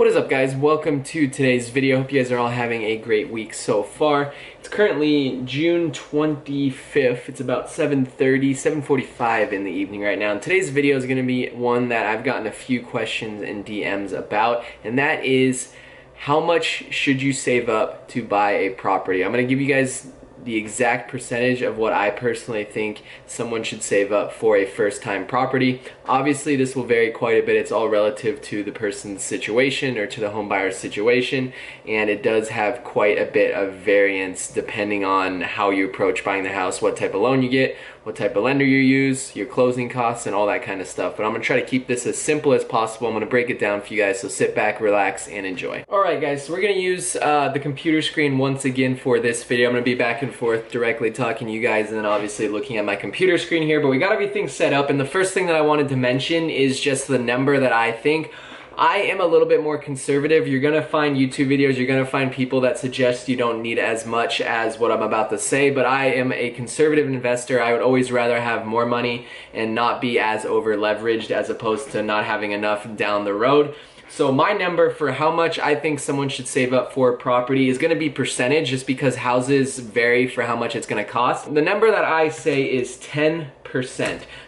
What is up, guys? Welcome to today's video. Hope you guys are all having a great week so far. It's currently June 25th. It's about 7:45 in the evening right now. And today's video is going to be one that I've gotten a few questions and DMs about, and that is, how much should you save up to buy a property? I'm going to give you guys the exact percentage of what I personally think someone should save up for a first-time property. Obviously, this will vary quite a bit. It's all relative to the person's situation or to the home buyer's situation, and it does have quite a bit of variance depending on how you approach buying the house, what type of loan you get, what type of lender you use, your closing costs, and all that kind of stuff. But I'm gonna try to keep this as simple as possible. I'm gonna break it down for you guys, so sit back, relax, and enjoy. Alright guys, so we're gonna use the computer screen once again for this video. I'm gonna be back and forth directly talking to you guys and then obviously looking at my computer screen here, but we got everything set up, and the first thing that I wanted to mention is just the number that I think. I am a little bit more conservative. You're gonna find YouTube videos, you're gonna find people that suggest you don't need as much as what I'm about to say, but I am a conservative investor. I would always rather have more money and not be as over leveraged as opposed to not having enough down the road. So my number for how much I think someone should save up for a property is going to be percentage, just because houses vary for how much it's going to cost. The number that I say is 10%.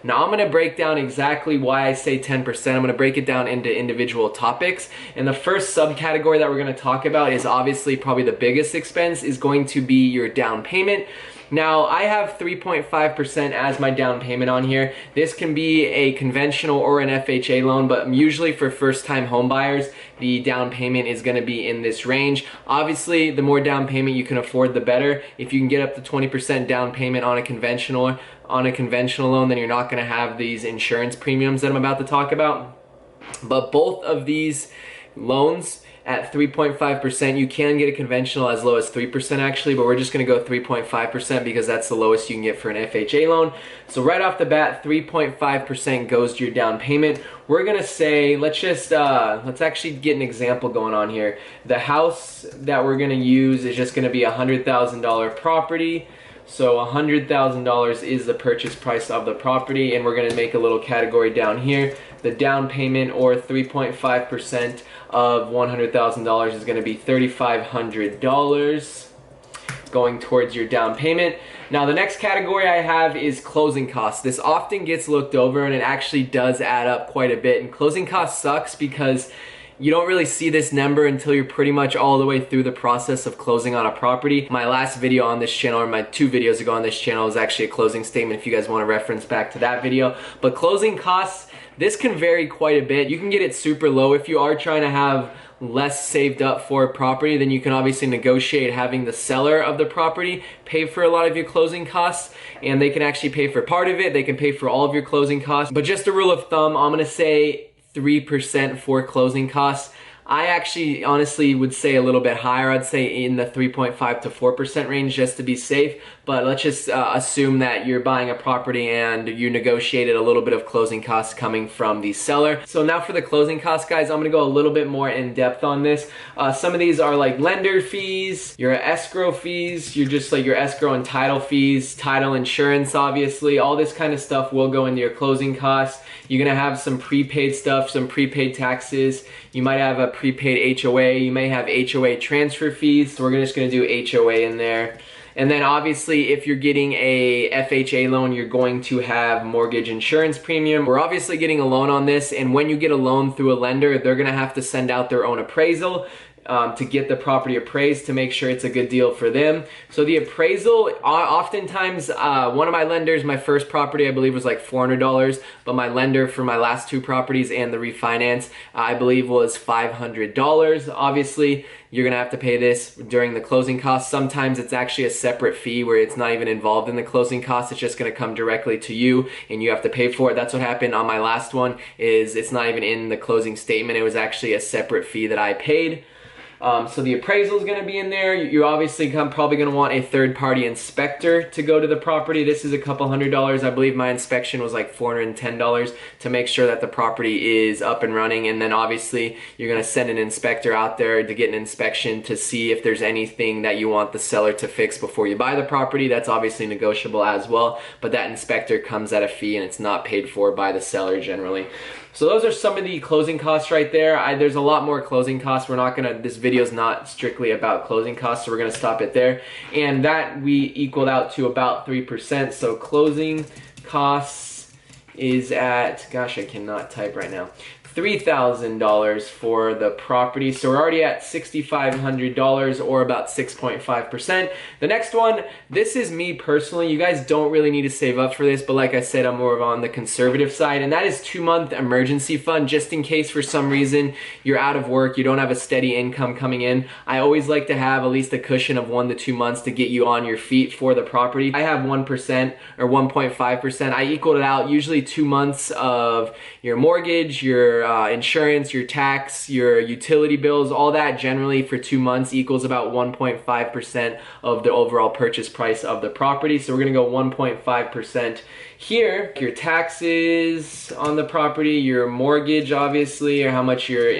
Now I'm going to break down exactly why I say 10%. I'm going to break it down into individual topics. And the first subcategory that we're going to talk about is obviously probably the biggest expense, is going to be your down payment. Now, I have 3.5% as my down payment on here. This can be a conventional or an FHA loan, but usually for first-time home buyers, the down payment is going to be in this range. Obviously, the more down payment you can afford, the better. If you can get up to 20% down payment on a conventional loan, then you're not going to have these insurance premiums that I'm about to talk about. But both of these loans at 3.5%, you can get a conventional as low as 3% actually, but we're just going to go 3.5% because that's the lowest you can get for an FHA loan. So right off the bat, 3.5% goes to your down payment. We're going to say, let's actually get an example going on here. The house that we're going to use is just going to be a $100,000 property. So $100,000 is the purchase price of the property, and we're going to make a little category down here. The down payment, or 3.5% of $100,000, is going to be $3,500 going towards your down payment. Now the next category I have is closing costs. This often gets looked over, and it actually does add up quite a bit. And closing costs sucks because you don't really see this number until you're pretty much all the way through the process of closing on a property. My last video on this channel, or my 2 videos ago on this channel, was actually a closing statement if you guys want to reference back to that video. But closing costs, this can vary quite a bit. You can get it super low if you are trying to have less saved up for a property. Then you can obviously negotiate having the seller of the property pay for a lot of your closing costs, and they can actually pay for part of it. They can pay for all of your closing costs. But just a rule of thumb, I'm gonna say 3% for closing costs. I actually honestly would say a little bit higher. I'd say in the 3.5 to 4% range just to be safe. But let's just assume that you're buying a property and you negotiated a little bit of closing costs coming from the seller. So now for the closing costs, guys, I'm gonna go a little bit more in depth on this. Some of these are like lender fees, your escrow fees, your escrow and title fees, title insurance, obviously. All this kind of stuff will go into your closing costs. You're gonna have some prepaid stuff, some prepaid taxes. You might have a prepaid HOA. You may have HOA transfer fees. So we're just gonna do HOA in there. And then obviously if you're getting a FHA loan, you're going to have mortgage insurance premium. We're obviously getting a loan on this, and when you get a loan through a lender, they're gonna have to send out their own appraisal to get the property appraised to make sure it's a good deal for them. So the appraisal, oftentimes, one of my lenders, my first property I believe was like $400, but my lender for my last 2 properties and the refinance, I believe was $500. Obviously, you're gonna have to pay this during the closing costs. Sometimes it's actually a separate fee where it's not even involved in the closing costs. It's just gonna come directly to you and you have to pay for it. That's what happened on my last one, is it's not even in the closing statement. It was actually a separate fee that I paid. So the appraisal is going to be in there. You're obviously probably going to want a third-party inspector to go to the property. This is a couple $100. I believe my inspection was like $410 to make sure that the property is up and running. And then obviously you're going to send an inspector out there to get an inspection to see if there's anything that you want the seller to fix before you buy the property. That's obviously negotiable as well, but that inspector comes at a fee and it's not paid for by the seller generally. So those are some of the closing costs right there. There's a lot more closing costs. This video is not strictly about closing costs, so we're gonna stop it there. And that we equaled out to about 3%. So closing costs is at, gosh, I cannot type right now, $3,000 for the property. So we're already at $6,500 or about 6.5%. The next one, this is me personally. You guys don't really need to save up for this, but like I said, I'm more of on the conservative side, and that is 2-month emergency fund, just in case for some reason you're out of work, you don't have a steady income coming in. I always like to have at least a cushion of 1 to 2 months to get you on your feet for the property. I have 1% or 1.5%. I equaled it out, usually 2 months of your mortgage, your insurance, your tax, your utility bills, all that generally for 2 months equals about 1.5% of the overall purchase price of the property. So we're gonna go 1.5% here. Your taxes on the property, your mortgage obviously, or how much your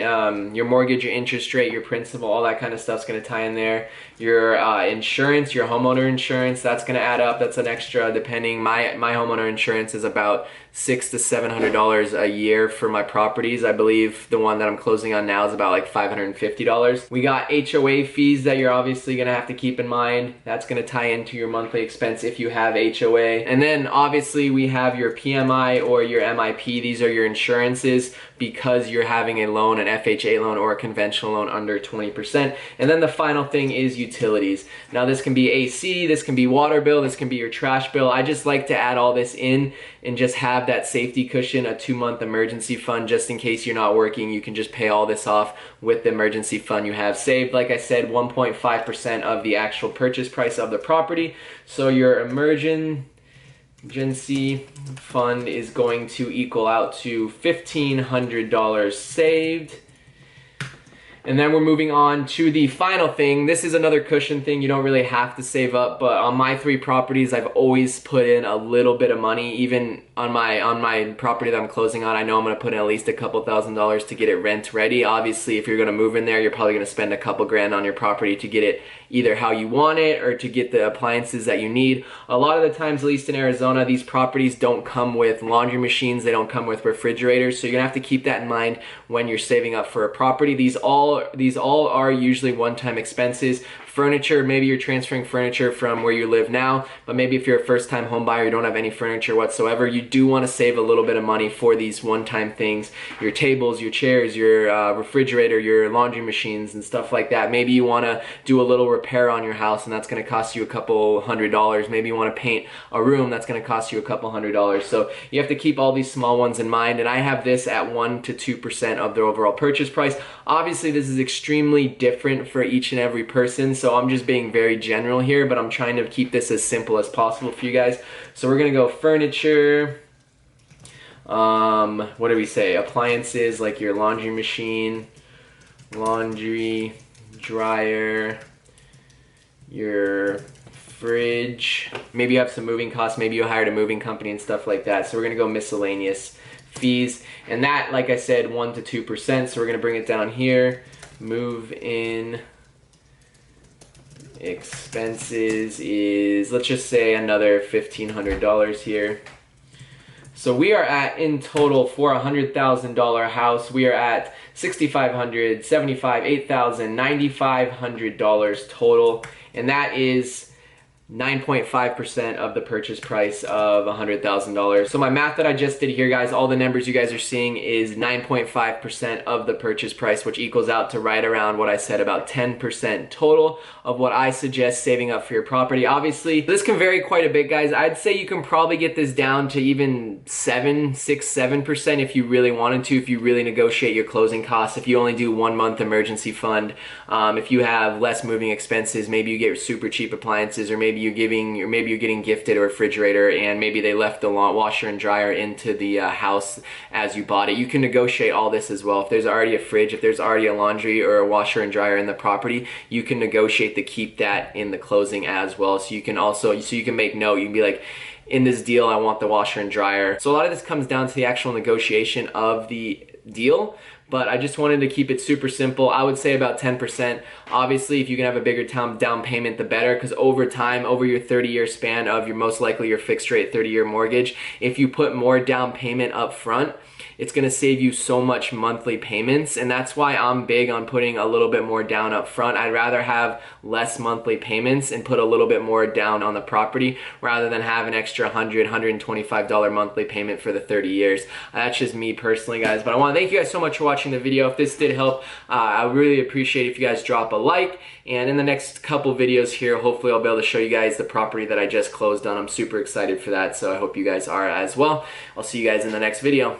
mortgage, your interest rate, your principal, all that kind of stuff's gonna tie in there. Your insurance, your homeowner insurance, that's gonna add up. That's an extra, depending. My homeowner insurance is about $600 to $700 a year for my properties. I believe the one that I'm closing on now is about like $550. We got HOA fees that you're obviously gonna have to keep in mind. That's gonna tie into your monthly expense if you have HOA. And then obviously we have your PMI or your MIP. These are your insurances because you're having a loan, an FHA loan or a conventional loan under 20%. And then the final thing is utilities. Now this can be AC, this can be water bill, this can be your trash bill. I just like to add all this in and just have that safety cushion, a 2-month emergency fund, just in case you're not working. You can just pay all this off with the emergency fund you have saved. Like I said, 1.5% of the actual purchase price of the property. So your emergency fund is going to equal out to $1,500 saved. And then we're moving on to the final thing. This is another cushion thing. You don't really have to save up, but on my 3 properties, I've always put in a little bit of money. Even on my property that I'm closing on, I know I'm gonna put in at least a couple $1,000s to get it rent ready. Obviously, if you're gonna move in there, you're probably gonna spend a couple grand on your property to get it either how you want it or to get the appliances that you need. A lot of the times, at least in Arizona, these properties don't come with laundry machines. They don't come with refrigerators, so you're gonna have to keep that in mind when you're saving up for a property. These all are usually one-time expenses. Furniture, maybe you're transferring furniture from where you live now, but maybe if you're a first-time home buyer, you don't have any furniture whatsoever, you do want to save a little bit of money for these one-time things. Your tables, your chairs, your refrigerator, your laundry machines and stuff like that. Maybe you want to do a little repair on your house and that's going to cost you a couple $100s. Maybe you want to paint a room, that's going to cost you a couple $100s. So you have to keep all these small ones in mind, and I have this at 1 to 2% of the overall purchase price. Obviously, this is extremely different for each and every person, so I'm just being very general here, but I'm trying to keep this as simple as possible for you guys. So we're gonna go furniture, what do we say, appliances like your laundry machine, laundry, dryer, your fridge, maybe you have some moving costs, maybe you hired a moving company and stuff like that. So we're gonna go miscellaneous fees, and that, like I said, 1 to 2%. So we're gonna bring it down here. Move in expenses is, let's just say, another $1,500 here. So we are at, in total, for a $100,000 house, we are at $6,500, $75,000, $8,000, $9,500 total, and that is 9.5% of the purchase price of $100,000. So my math that I just did here, guys, all the numbers you guys are seeing is 9.5% of the purchase price, which equals out to right around what I said, about 10% total of what I suggest saving up for your property. Obviously, this can vary quite a bit, guys. I'd say you can probably get this down to even 7% if you really wanted to, if you really negotiate your closing costs, if you only do 1 month emergency fund, if you have less moving expenses, maybe you get super cheap appliances, or maybe you're getting gifted a refrigerator and maybe they left the washer and dryer into the house as you bought it. You can negotiate all this as well. If there's already a fridge, if there's already a laundry or a washer and dryer in the property, you can negotiate to keep that in the closing as well. So you can also, so you can make note, you can be like, in this deal I want the washer and dryer. So a lot of this comes down to the actual negotiation of the deal. but I just wanted to keep it super simple. I would say about 10%. Obviously, if you can have a bigger down payment, the better, because over time, over your 30-year span of your most likely your fixed rate 30-year mortgage, if you put more down payment up front, it's going to save you so much monthly payments, and that's why I'm big on putting a little bit more down up front. I'd rather have less monthly payments and put a little bit more down on the property rather than have an extra $100, $125 monthly payment for the 30 years. That's just me personally, guys, but I want to thank you guys so much for watching the video. If this did help, I would really appreciate if you guys drop a like, and in the next couple videos here, hopefully I'll be able to show you guys the property that I just closed on. I'm super excited for that, so I hope you guys are as well. I'll see you guys in the next video.